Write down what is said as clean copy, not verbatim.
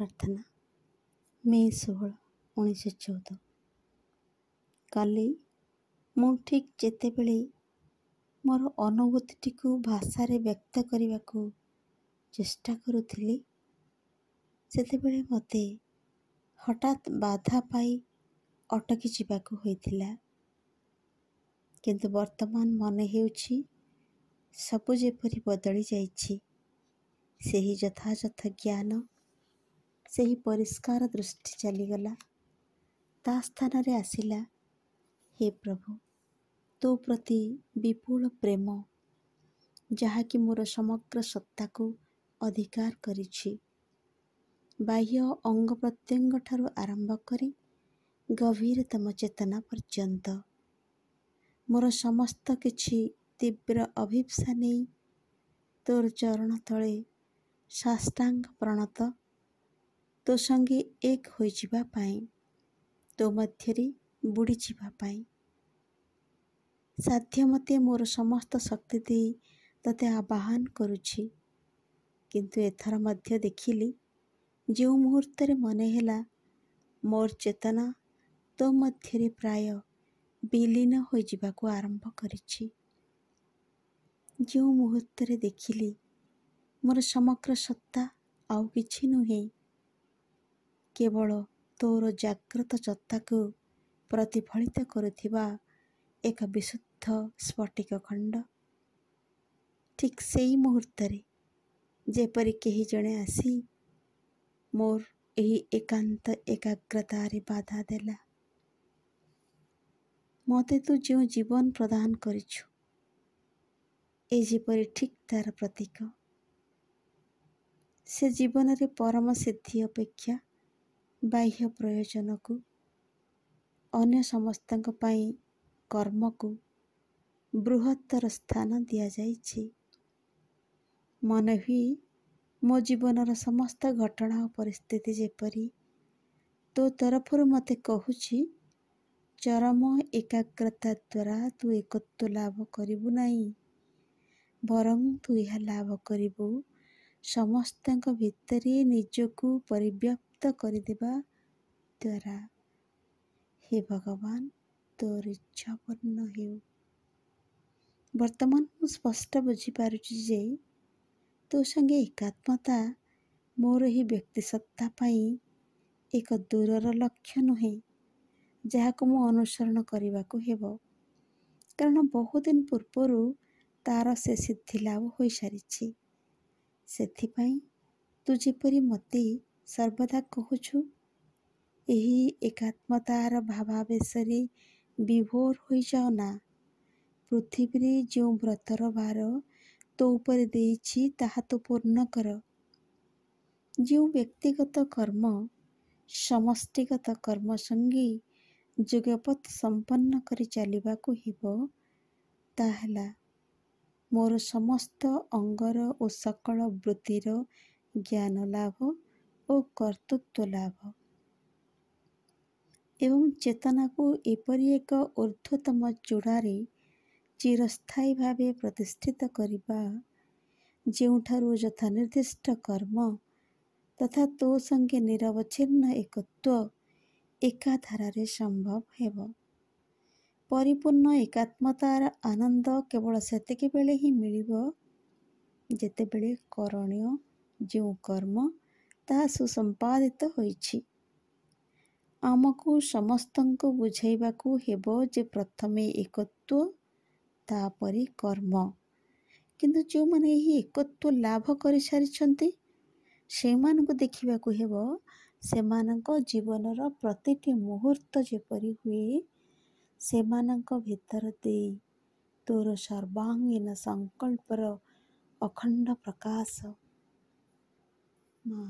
ପ୍ରାର୍ଥନା ମେ 16, 1914। କାଲି ମୁଁ ଠିକ୍ ଯେତେବେଳେ ମୋର ଅନୁଭୂତିଟିକୁ ଭାଷାରେ ବ୍ୟକ୍ତ କରିବାକୁ ଚେଷ୍ଟା କରୁଥିଲି, ସେତେବେଳେ ମୋତେ ହଠାତ୍ ବାଧା ପାଇ ଅଟକି ଯିବାକୁ ହୋଇଥିଲା। କିନ୍ତୁ ବର୍ତ୍ତମାନ ମନେ ହେଉଛି ସବୁ ଯେପରି ବଦଳି ଯାଇଛି। ସେହି ଯଥାଯଥ ଜ୍ଞାନ, ସେହି ପରିଷ୍କାର ଦୃଷ୍ଟି ଚାଲିଗଲା। ତା ସ୍ଥାନରେ ଆସିଲା, ହେ ପ୍ରଭୁ, ତୋ ପ୍ରତି ବିପୁଳ ପ୍ରେମ, ଯାହାକି ମୋର ସମଗ୍ର ସତ୍ତାକୁ ଅଧିକାର କରିଛି। ବାହ୍ୟ ଅଙ୍ଗ ପ୍ରତ୍ୟଙ୍ଗ ଠାରୁ ଆରମ୍ଭ କରି ଗଭୀରତମ ଚେତନା ପର୍ଯ୍ୟନ୍ତ ମୋର ସମସ୍ତ କିଛି ତୀବ୍ର ଅଭିପ୍ସା ନେଇ ତୋର ଚରଣ ତଳେ ସାଷ୍ଟାଙ୍ଗ ପ୍ରଣତ, ତୋ ସଙ୍ଗେ ଏକ ହୋଇଯିବା ପାଇଁ, ତୋ ମଧ୍ୟରେ ବୁଡ଼ିଯିବା ପାଇଁ। ସାଧ୍ୟ ମତେ ମୋର ସମସ୍ତ ଶକ୍ତି ଦେଇ ତୋତେ ଆବାହନ କରୁଛି। କିନ୍ତୁ ଏଥର ମଧ୍ୟ ଦେଖିଲି, ଯେଉଁ ମୁହୂର୍ତ୍ତରେ ମନେ ହେଲା ମୋର ଚେତନା ତୋ ମଧ୍ୟରେ ପ୍ରାୟ ବିଲୀନ ହୋଇଯିବାକୁ ଆରମ୍ଭ କରିଛି, ଯେଉଁ ମୁହୂର୍ତ୍ତରେ ଦେଖିଲି ମୋର ସମଗ୍ର ସତ୍ତା ଆଉ କିଛି ନୁହେଁ, କେବଳ ତୋର ଜାଗ୍ରତ ସତ୍ତାକୁ ପ୍ରତିଫଳିତ କରୁଥିବା ଏକ ବିଶୁଦ୍ଧ ସ୍ଫଟିକ ଖଣ୍ଡ, ଠିକ୍ ସେଇ ମୁହୂର୍ତ୍ତରେ ଯେପରି କେହି ଜଣେ ଆସି ମୋର ଏହି ଏକାନ୍ତ ଏକାଗ୍ରତାରେ ବାଧା ଦେଲା। ମୋତେ ତୁ ଯେଉଁ ଜୀବନ ପ୍ରଦାନ କରିଛୁ, ଏ ଯେପରି ଠିକ୍ ତାର ପ୍ରତୀକ। ସେ ଜୀବନରେ ପରମ ସିଦ୍ଧି ଅପେକ୍ଷା ବାହ୍ୟ ପ୍ରୟୋଜନକୁ, ଅନ୍ୟ ସମସ୍ତଙ୍କ ପାଇଁ କର୍ମକୁ ବୃହତ୍ତର ସ୍ଥାନ ଦିଆଯାଇଛି। ମନେ ହୁଏ ମୋ ଜୀବନର ସମସ୍ତ ଘଟଣା ଓ ପରିସ୍ଥିତି ଯେପରି ତୋ ତରଫରୁ ମୋତେ କହୁଛି, ଚରମ ଏକାଗ୍ରତା ଦ୍ୱାରା ତୁ ଏକତ୍ୱ ଲାଭ କରିବୁ ନାହିଁ, ବରଂ ତୁ ଏହା ଲାଭ କରିବୁ ସମସ୍ତଙ୍କ ଭିତରେ ନିଜକୁ ପରିବ୍ୟାପ୍ତ କରିଦେବା ଦ୍ୱାରା। ହେ ଭଗବାନ, ତୋର ଇଚ୍ଛା ପୂର୍ଣ୍ଣ ହେଉ। ବର୍ତ୍ତମାନ ମୁଁ ସ୍ପଷ୍ଟ ବୁଝିପାରୁଛି ଯେ ତୋ ସଙ୍ଗେ ଏକାତ୍ମତା ମୋର ଏହି ବ୍ୟକ୍ତିସତ୍ତା ପାଇଁ ଏକ ଦୂରର ଲକ୍ଷ୍ୟ ନୁହେଁ, ଯାହାକୁ ମୁଁ ଅନୁସରଣ କରିବାକୁ ହେବ, କାରଣ ବହୁଦିନ ପୂର୍ବରୁ ତାର ସେ ସିଦ୍ଧି ଲାଭ ହୋଇସାରିଛି। ସେଥିପାଇଁ ତୁ ଯେପରି ମୋତେ ସର୍ବଦା କହୁଛୁ, ଏହି ଏକାତ୍ମତାର ଭାବାବେଶରେ ବିଭୋର ହୋଇଯାଅ ନା। ପୃଥିବୀରେ ଯେଉଁ ବ୍ରତର ଭାର ତୋ ଉପରେ ଦେଇଛି ତାହା ତୁ ପୂର୍ଣ୍ଣ କର। ଯେଉଁ ବ୍ୟକ୍ତିଗତ କର୍ମ ସମଷ୍ଟିଗତ କର୍ମ ସଙ୍ଗେ ଯୁଗପତ୍ ସମ୍ପନ୍ନ କରି ଚାଲିବାକୁ ହେବ, ତାହା ହେଲା ମୋର ସମସ୍ତ ଅଙ୍ଗର ଓ ସକଳ ବୃତ୍ତିର ଜ୍ଞାନ ଲାଭ ଓ କର୍ତ୍ତୃତ୍ୱ ଲାଭ ଏବଂ ଚେତନାକୁ ଏପରି ଏକ ଊର୍ଦ୍ଧ୍ୱତମ ଚୂଡ଼ାରେ ଚିରସ୍ଥାୟୀ ଭାବେ ପ୍ରତିଷ୍ଠିତ କରିବା, ଯେଉଁଠାରୁ ଯଥା ନିର୍ଦ୍ଦିଷ୍ଟ କର୍ମ ତଥା ତୋ ସଙ୍ଗେ ନିରବଚ୍ଛିନ୍ନ ଏକତ୍ୱ ଏକାଧାରାରେ ସମ୍ଭବ ହେବ। ପରିପୂର୍ଣ୍ଣ ଏକାତ୍ମତାର ଆନନ୍ଦ କେବଳ ସେତିକିବେଳେ ହିଁ ମିଳିବ, ଯେତେବେଳେ କରଣୀୟ ଯେଉଁ କର୍ମ ତାହା ସୁସମ୍ପାଦିତ ହୋଇଛି। ଆମକୁ ସମସ୍ତଙ୍କୁ ବୁଝାଇବାକୁ ହେବ ଯେ ପ୍ରଥମେ ଏକତ୍ୱ, ତାପରେ କର୍ମ। କିନ୍ତୁ ଯେଉଁମାନେ ଏହି ଏକତ୍ୱ ଲାଭ କରିସାରିଛନ୍ତି, ସେମାନଙ୍କୁ ଦେଖିବାକୁ ହେବ ସେମାନଙ୍କ ଜୀବନର ପ୍ରତିଟି ମୁହୂର୍ତ୍ତ ଯେପରି ହୁଏ ସେମାନଙ୍କ ଭିତର ଦେଇ ତୋର ସର୍ବାଙ୍ଗୀନ ସଂକଳ୍ପର ଅଖଣ୍ଡ ପ୍ରକାଶ। ମା